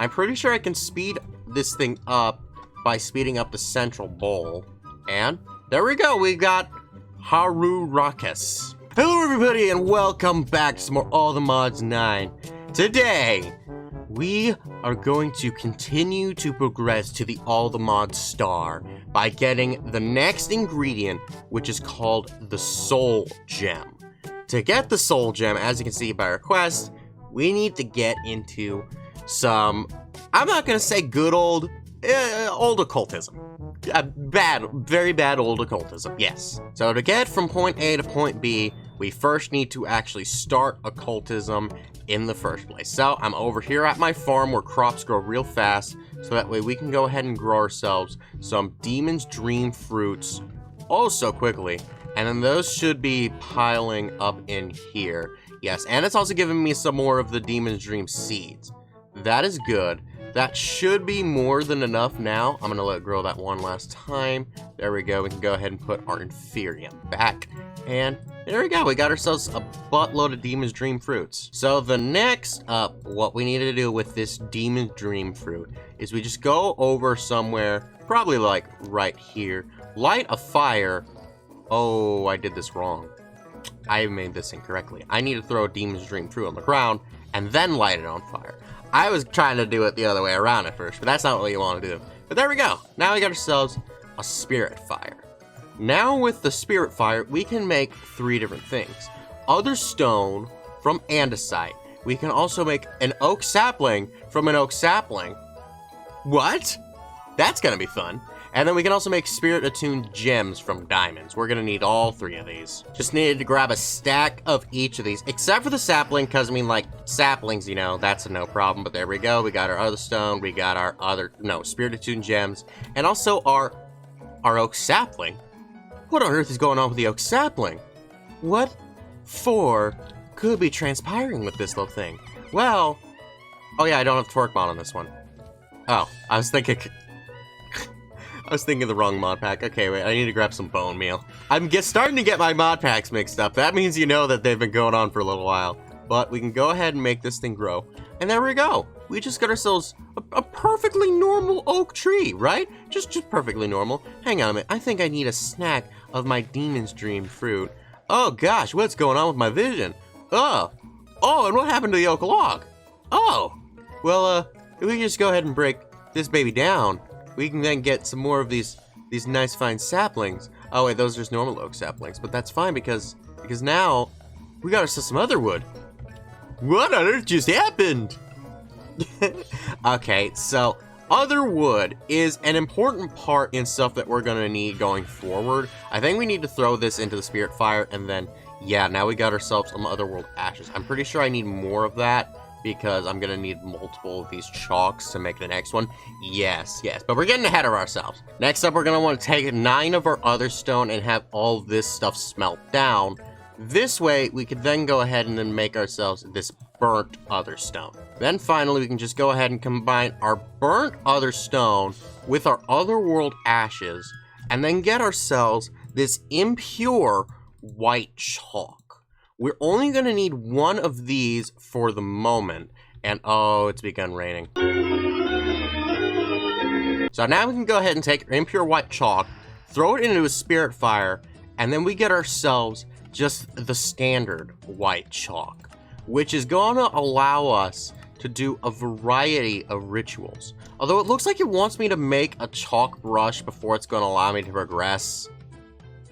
I'm pretty sure I can speed this thing up by speeding up the central bowl. And there we go, we got Haru Rakus. Hello everybody and welcome back to some more All the Mods 9. Today, we are going to continue to progress to the All the Mods star by getting the next ingredient, which is called the Soul Gem. To get the Soul Gem, as you can see by our quest, we need to get into some, I'm not going to say good old occultism. Very bad old occultism, yes. So to get from point A to point B, we first need to actually start occultism in the first place. So I'm over here at my farm where crops grow real fast, so that way we can go ahead and grow ourselves some Demon's Dream fruits also quickly. And then those should be piling up in here. Yes, and it's also giving me some more of the Demon's Dream seeds. That is good. That should be more than enough now. I'm gonna let it grow that one last time. There we go, we can go ahead and put our Inferium back. And there we go, we got ourselves a buttload of Demon's Dream fruits. So the next up, what we need to do with this Demon's Dream fruit is we just go over somewhere, probably like right here, light a fire. Oh, I did this wrong. I made this incorrectly. I need to throw a Demon's Dream fruit on the ground and then light it on fire. I was trying to do it the other way around at first, but that's not what you want to do. But there we go. Now we got ourselves a Spirit Fire. Now with the Spirit Fire, we can make 3 different things. Other stone from andesite. We can also make an oak sapling from an oak sapling. What? That's gonna be fun. And then we can also make spirit-attuned gems from diamonds. We're gonna need all 3 of these. Just needed to grab a stack of each of these, except for the sapling, because, I mean, like, saplings, you know, that's a no problem. But there we go, we got our other stone, we got our other, spirit-attuned gems, and also our oak sapling. What on earth is going on with the oak sapling? What for could be transpiring with this little thing? Well, oh yeah, I don't have torque mod on this one. Oh, I was thinking of the wrong mod pack. Okay, wait, I need to grab some bone meal. I'm starting to get my mod packs mixed up. That means you know that they've been going on for a little while. But we can go ahead and make this thing grow. And there we go. We just got ourselves a perfectly normal oak tree, right? Just perfectly normal. Hang on a minute. I think I need a snack of my Demon's Dream fruit. Oh gosh, what's going on with my vision? Oh, and what happened to the oak log? Oh, well, if we can just go ahead and break this baby down, we can then get some more of these nice fine saplings. Oh wait, those are just normal oak saplings, but that's fine because now we got ourselves some other wood. What on earth just happened? Okay, so other wood is an important part in stuff that we're gonna need going forward. I think we need to throw this into the Spirit Fire, and then, yeah, now we got ourselves some Otherworld ashes. I'm pretty sure I need more of that, because I'm gonna need multiple of these chalks to make the next one. Yes, but we're getting ahead of ourselves. Next up, we're gonna want to take 9 of our other stone and have all this stuff smelt down. This way, we could then go ahead and then make ourselves this burnt other stone. Then finally, we can just go ahead and combine our burnt other stone with our otherworld ashes, and then get ourselves this impure white chalk. We're only going to need 1 of these for the moment. And oh, it's begun raining. So now we can go ahead and take impure white chalk, throw it into a Spirit Fire, and then we get ourselves just the standard white chalk, which is going to allow us to do a variety of rituals. Although it looks like it wants me to make a chalk brush before it's going to allow me to progress.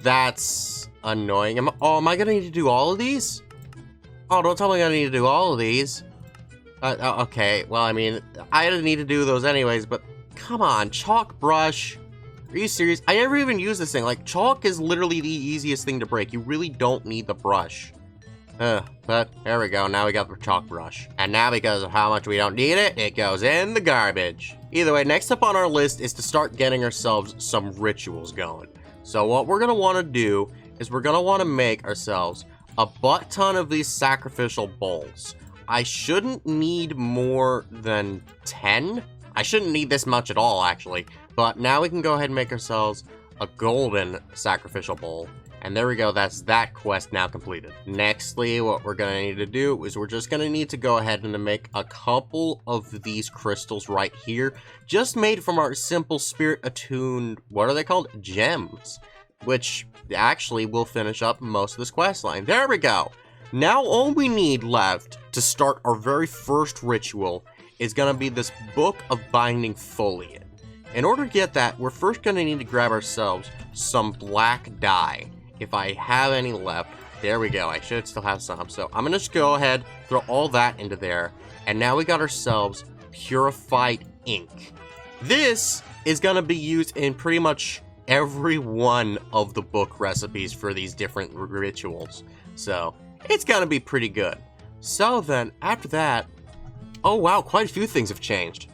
That's annoying. Am I gonna need to do all of these? Oh, don't tell me I need to do all of these. Okay, well, I mean, I didn't need to do those anyways, but come on, chalk brush. Are you serious? I never even use this thing. Like, chalk is literally the easiest thing to break. You really don't need the brush. But there we go. Now we got the chalk brush. And now because of how much we don't need it, it goes in the garbage. Either way, next up on our list is to start getting ourselves some rituals going. So what we're gonna want to do is we're gonna want to make ourselves a butt ton of these sacrificial bowls. I shouldn't need more than 10. I shouldn't need this much at all, actually. But now we can go ahead and make ourselves a golden sacrificial bowl. And there we go, that's that quest now completed. Nextly, what we're gonna need to do is we're just gonna need to go ahead and make a couple of these crystals right here, just made from our simple spirit attuned, what are they called? Gems, which actually will finish up most of this quest line. There we go. Now all we need left to start our very first ritual is gonna be this Book of Binding Foliage. In order to get that, we're first gonna need to grab ourselves some black dye. If I have any left, there we go. I should still have some. So I'm gonna just go ahead, throw all that into there. And now we got ourselves purified ink. This is gonna be used in pretty much every one of the book recipes for these different rituals. So it's gonna be pretty good. So then after that, oh wow, quite a few things have changed.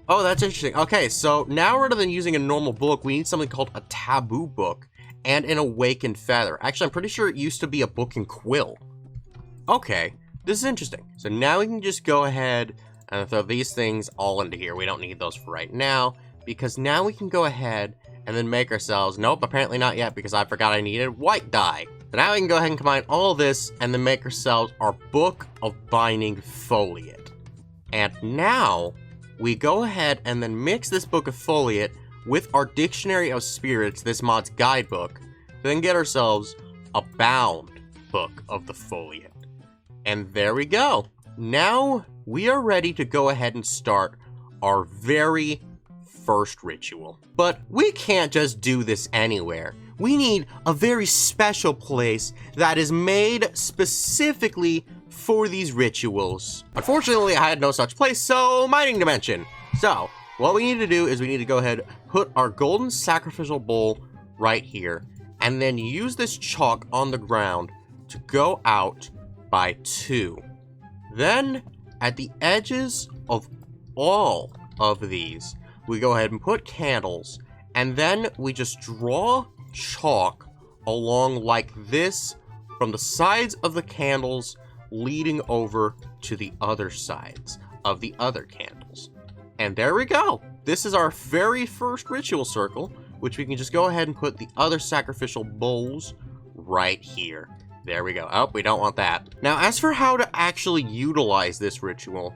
Oh, that's interesting. Okay, so now rather than using a normal book, we need something called a taboo book and an awakened feather. Actually, I'm pretty sure it used to be a book and quill. Okay, this is interesting. So now we can just go ahead and throw these things all into here. We don't need those for right now, because now we can go ahead and then make ourselves, nope, apparently not yet, because I forgot I needed white dye. So now we can go ahead and combine all of this and then make ourselves our Book of Binding Foliage. And now we go ahead and then mix this Book of Foliage with our Dictionary of Spirits, this mod's guidebook, to then get ourselves a bound Book of the Foliage. And there we go. Now we are ready to go ahead and start our very first ritual. But we can't just do this anywhere. We need a very special place that is made specifically for these rituals. Unfortunately, I had no such place, so mining dimension. So what we need to do is we need to go ahead, put our golden sacrificial bowl right here, and then use this chalk on the ground to go out by 2. Then, at the edges of all of these, we go ahead and put candles, and then we just draw chalk along like this from the sides of the candles leading over to the other sides of the other candles. And there we go. This is our very first ritual circle, which we can just go ahead and put the other sacrificial bowls right here. There we go. Oh, we don't want that. Now, as for how to actually utilize this ritual,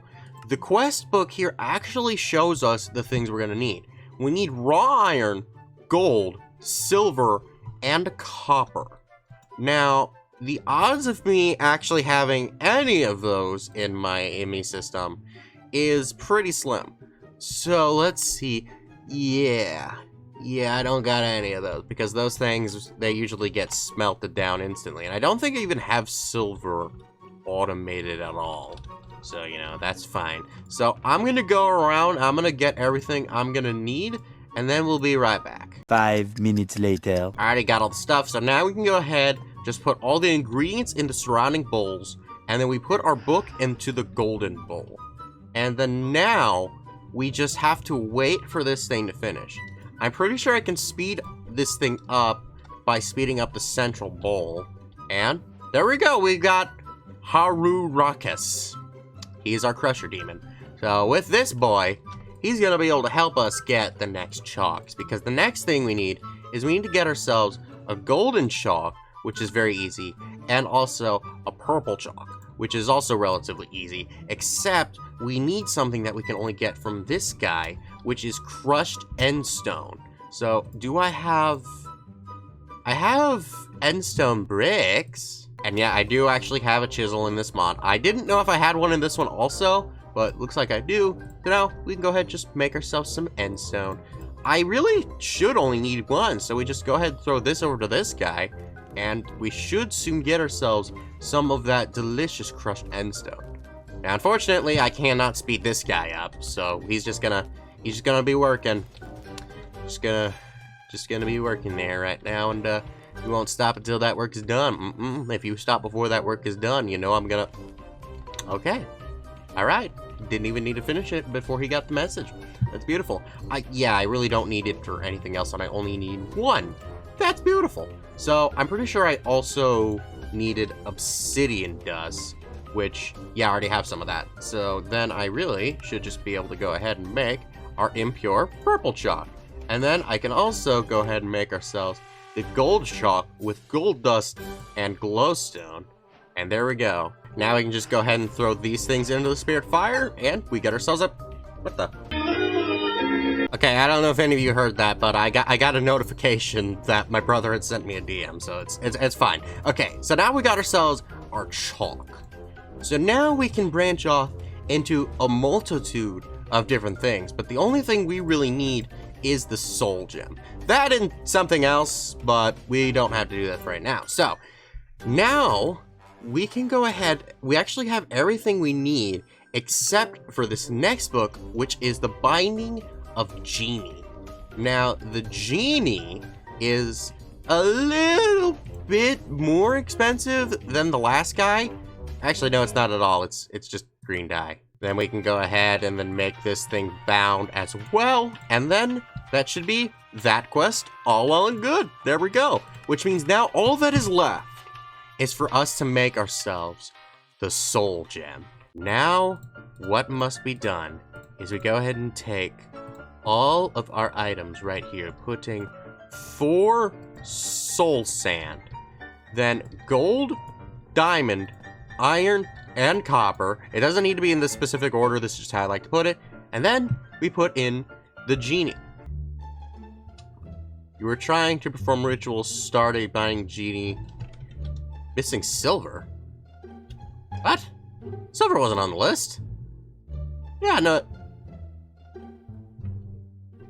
the quest book here actually shows us the things we're going to need. We need raw iron, gold, silver, and copper. Now, the odds of me actually having any of those in my ME system is pretty slim. So let's see. Yeah, I don't got any of those because those things, they usually get smelted down instantly. And I don't think I even have silver automated at all. So, you know, that's fine. So I'm going to go around. I'm going to get everything I'm going to need. And then we'll be right back. 5 minutes later. I already got all the stuff. So now we can go ahead, just put all the ingredients in the surrounding bowls. And then we put our book into the golden bowl. And then now we just have to wait for this thing to finish. I'm pretty sure I can speed this thing up by speeding up the central bowl. And there we go. We got Harurakis. He's our crusher demon. So with this boy, he's going to be able to help us get the next chalks. Because the next thing we need is we need to get ourselves a golden chalk, which is very easy. And also a purple chalk, which is also relatively easy. Except we need something that we can only get from this guy, which is crushed endstone. So do I have endstone bricks. And yeah, I do actually have a chisel in this mod. I didn't know if I had one in this one also, but looks like I do. So now we can go ahead and just make ourselves some endstone. I really should only need one, so we just go ahead and throw this over to this guy, and we should soon get ourselves some of that delicious crushed endstone. Now, unfortunately, I cannot speed this guy up, so he's just gonna be working. Just gonna be working there right now, and we won't stop until that work is done. If you stop before that work is done, you know I'm gonna... Okay. Alright. Didn't even need to finish it before he got the message. That's beautiful. I really don't need it for anything else, and I only need one. That's beautiful. So, I'm pretty sure I also needed obsidian dust, which, yeah, I already have some of that. So, then I really should just be able to go ahead and make our impure purple chalk. And then I can also go ahead and make ourselves the gold chalk with gold dust and glowstone. And there we go. Now we can just go ahead and throw these things into the spirit fire, and we get ourselves a... What the? Okay, I don't know if any of you heard that, but I got a notification that my brother had sent me a DM, so it's fine. Okay, so now we got ourselves our chalk. So now we can branch off into a multitude of different things, but the only thing we really need is the soul gem. That and something else, but we don't have to do that for right now. So now we can go ahead. We actually have everything we need except for this next book, which is the Binding of Genie. Now, the Genie is a little bit more expensive than the last guy. Actually, no, it's not at all. It's just green dye. Then we can go ahead and then make this thing bound as well. And then that should be that quest all well and good. There we go. Which means now all that is left is for us to make ourselves the soul gem. Now, what must be done is we go ahead and take all of our items right here, putting 4 soul sand, then gold, diamond, iron, and copper. It doesn't need to be in this specific order, this is just how I like to put it. And then we put in the genie. You were trying to perform rituals, start a binding genie. Missing silver? What? Silver wasn't on the list. Yeah, no.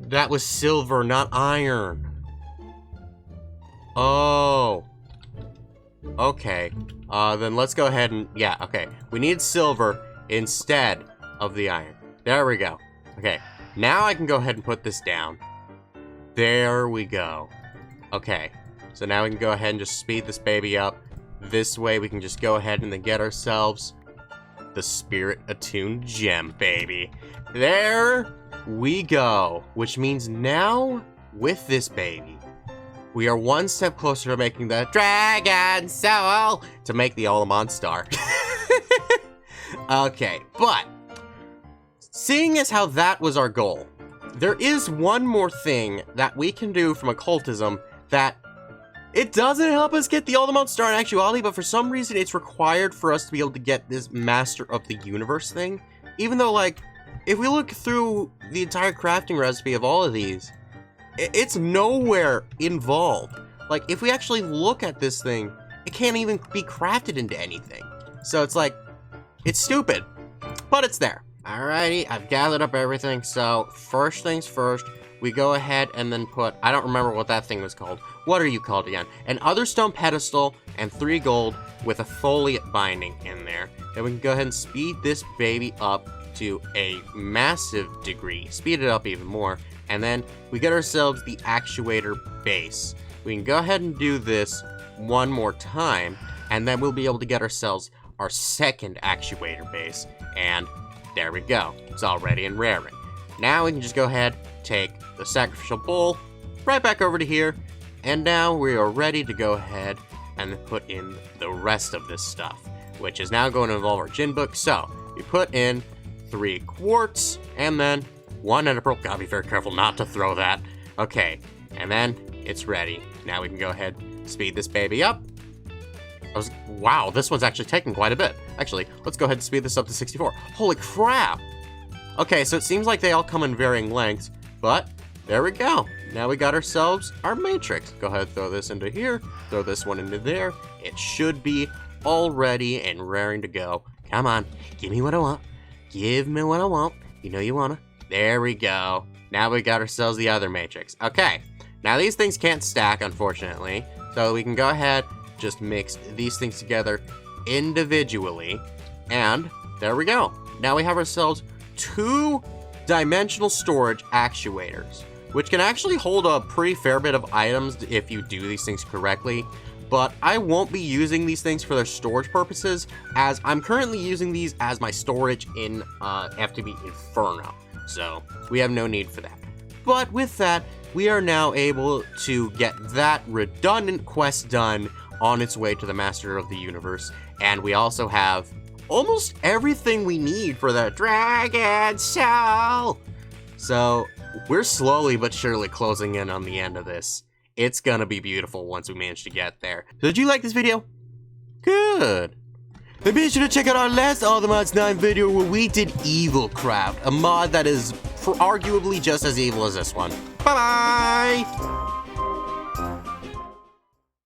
That was silver, not iron. Oh. Okay. Then let's go ahead and... Yeah, okay. We need silver instead of the iron. There we go. Okay. Now I can go ahead and put this down. There we go. Okay. So now we can go ahead and just speed this baby up. This way we can just go ahead and then get ourselves the Spirit Attuned Gem, baby. There we go. Which means now, with this baby, we are one step closer to making the Dragon Soul to make the Olamon Star. Okay, but seeing as how that was our goal, there is one more thing that we can do from occultism that it doesn't help us get the Olamon Star in actuality, but for some reason it's required for us to be able to get this Master of the Universe thing. Even though, like, if we look through the entire crafting recipe of all of these, it's nowhere involved. Like, if we actually look at this thing, it can't even be crafted into anything. So it's like, it's stupid, but it's there. Alrighty, I've gathered up everything. So first things first, we go ahead and then put, I don't remember what that thing was called. What are you called again? An other stone pedestal and 3 gold with a foliate binding in there. Then we can go ahead and speed this baby up to a massive degree. Speed it up even more. And then we get ourselves the actuator base. We can go ahead and do this one more time, and then we'll be able to get ourselves our second actuator base. And there we go. It's all ready and raring. Now we can just go ahead, take the sacrificial bowl, right back over to here, and now we are ready to go ahead and put in the rest of this stuff, which is now going to involve our gin book. So we put in 3 quartz, and then 1 ender pearl. Gotta be very careful not to throw that. Okay, and then it's ready. Now we can go ahead, speed this baby up. Wow, this one's actually taking quite a bit. Actually, let's go ahead and speed this up to 64. Holy crap! Okay, so it seems like they all come in varying lengths, but there we go. Now we got ourselves our matrix. Go ahead, throw this into here, throw this one into there. It should be all ready and raring to go. Come on, give me what I want. Give me what I want. You know you wanna. There we go. Now we got ourselves the other matrix. Okay, now these things can't stack, unfortunately, so we can go ahead, just mix these things together individually, and there we go. Now we have ourselves 2 dimensional storage actuators, which can actually hold a pretty fair bit of items if you do these things correctly, but I won't be using these things for their storage purposes, as I'm currently using these as my storage in FTB Inferno, so we have no need for that. But with that, we are now able to get that redundant quest done on its way to the Master of the Universe, and we also have almost everything we need for the Dragon Soul. So we're slowly but surely closing in on the end of this, It's gonna be beautiful once we manage to get there. So did you like this video? Good. And be sure to check out our last All the Mods 9 video where we did Evil Craft, a mod that is arguably just as evil as this one. Bye-bye!